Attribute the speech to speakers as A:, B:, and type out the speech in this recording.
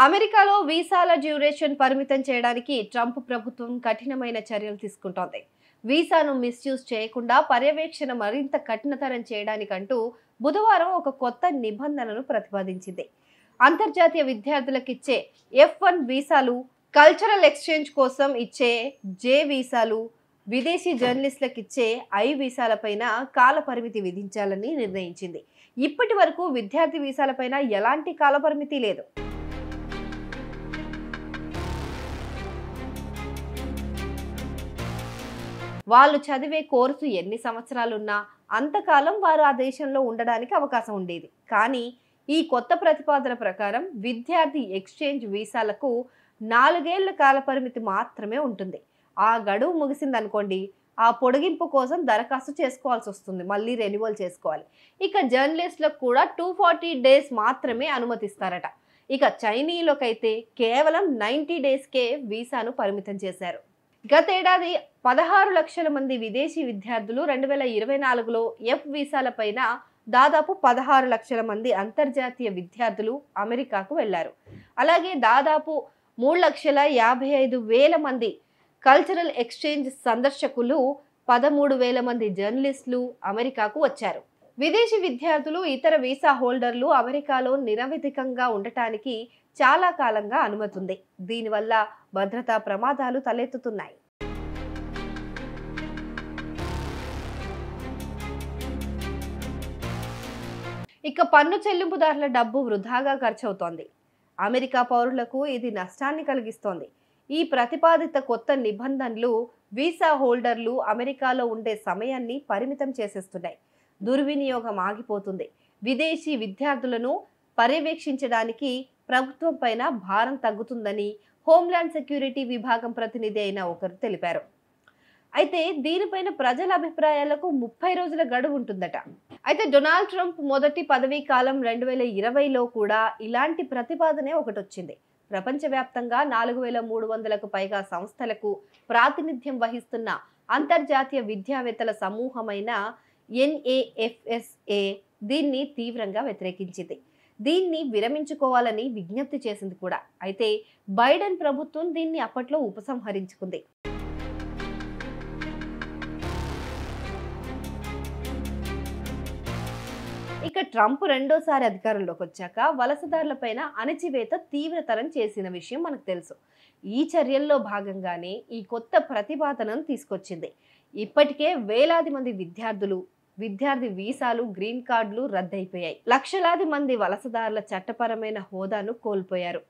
A: అమెరికాలో వీసాల డ్యూరేషన్ పరిమితం చేయడానికి ట్రంప్ ప్రభుత్వం కఠినమైన చర్యలు తీసుకుంటోంది. వీసాను మిస్యూజ్ చేయకుండా పర్యవేక్షణ మరింత కఠినతరం చేయడానికంటూ బుధవారం ఒక కొత్త నిబంధనను ప్రతిపాదించింది. అంతర్జాతీయ విద్యార్థులకు ఇచ్చే F1 వీసాలు, కల్చరల్ ఎక్స్చేంజ్ కోసం ఇచ్చే J వీసాలు, విదేశీ జర్నలిస్టులకు ఇచ్చే I వీసాలపైన కాల పరిమితి విధించాలని నిర్ణయించింది. ఇప్పటి వరకు విద్యార్థి వీసాలపైన ఎలాంటి కాల పరిమితి లేదు. వాళ్ళు చదివే కోర్సు ఎన్ని సంవత్సరాలున్నా అంతకాలం వారు ఆ దేశంలో ఉండడానికి అవకాశం ఉండేది. కానీ ఈ కొత్త ప్రతిపాదన ప్రకారం విద్యార్థి ఎక్స్చేంజ్ వీసాలకు 4 ఏళ్ల కాలపరిమితి మాత్రమే ఉంటుంది. ఆ గడువు ముగిసిందనుకోండి, ఆ పొడిగింపు కోసం దరఖాస్తు చేసుకోవాల్సి వస్తుంది, మళ్ళీ రెన్యువల్ చేసుకోవాలి. ఇక జర్నలిస్టులకు కూడా 240 డేస్ మాత్రమే అనుమతిస్తారట. ఇక చైనీయులకైతే కేవలం 90 డేస్కే వీసాను పరిమితం చేశారు. గతేడాది 16 లక్షల మంది విదేశీ విద్యార్థులు 2024లో F వీసాలపైన దాదాపు 16 లక్షల మంది అంతర్జాతీయ విద్యార్థులు అమెరికాకు వెళ్లారు. అలాగే దాదాపు 3,55,000 మంది కల్చరల్ ఎక్స్చేంజ్ సందర్శకులు, 13,000 మంది జర్నలిస్టులు అమెరికాకు వచ్చారు. విదేశీ విద్యార్థులు, ఇతర వీసా హోల్డర్లు అమెరికాలో నిరవధికంగా ఉండటానికి చాలా కాలంగా అనుమతి ఉంది. దీనివల్ల భద్రతా ప్రమాదాలు తలెత్తుతున్నాయి. ఇక పన్ను చెల్లింపుదారుల డబ్బు వృధాగా ఖర్చవుతోంది. అమెరికా పౌరులకు ఇది నష్టాన్ని కలిగిస్తోంది. ఈ ప్రతిపాదిత కొత్త నిబంధనలు వీసా హోల్డర్లు అమెరికాలో ఉండే సమయాన్ని పరిమితం చేసేస్తున్నాయి. దుర్వినియోగం ఆగిపోతుంది. విదేశీ విద్యార్థులను పర్యవేక్షించడానికి ప్రభుత్వం పైన భారం తగ్గుతుందని హోంల్యాండ్ సెక్యూరిటీ విభాగం ప్రతినిధి అయిన ఒకరు తెలిపారు. అయితే దీనిపైన ప్రజల అభిప్రాయాలకు 30 రోజుల గడువు ఉంటుందట. అయితే డొనాల్డ్ ట్రంప్ మొదటి పదవీ కాలం 2020లో కూడా ఇలాంటి ప్రతిపాదనే ఒకటి వచ్చింది. ప్రపంచవ్యాప్తంగా 4,300కు పైగా సంస్థలకు ప్రాతినిధ్యం వహిస్తున్న అంతర్జాతీయ విద్యావేత్తల సమూహమైన NAFSA దీన్ని తీవ్రంగా వ్యతిరేకించింది. దీన్ని విరమించుకోవాలని విజ్ఞప్తి చేసింది కూడా. అయితే బైడెన్ ప్రభుత్వం దీన్ని అప్పట్లో ఉపసంహరించుకుంది. ఇక ట్రంప్ రెండోసారి అధికారంలోకి వచ్చాక వలసదారులపైన అణచివేత తీవ్రతరం చేసిన విషయం మనకు తెలుసు. ఈ చర్యల్లో భాగంగానే ఈ కొత్త ప్రతిపాదనను తీసుకొచ్చింది. ఇప్పటికే వేలాది మంది విద్యార్థి వీసాలు, గ్రీన్ కార్డులు రద్దయిపోయాయి. లక్షలాది మంది వలసదారుల చట్టపరమైన హోదాను కోల్పోయారు.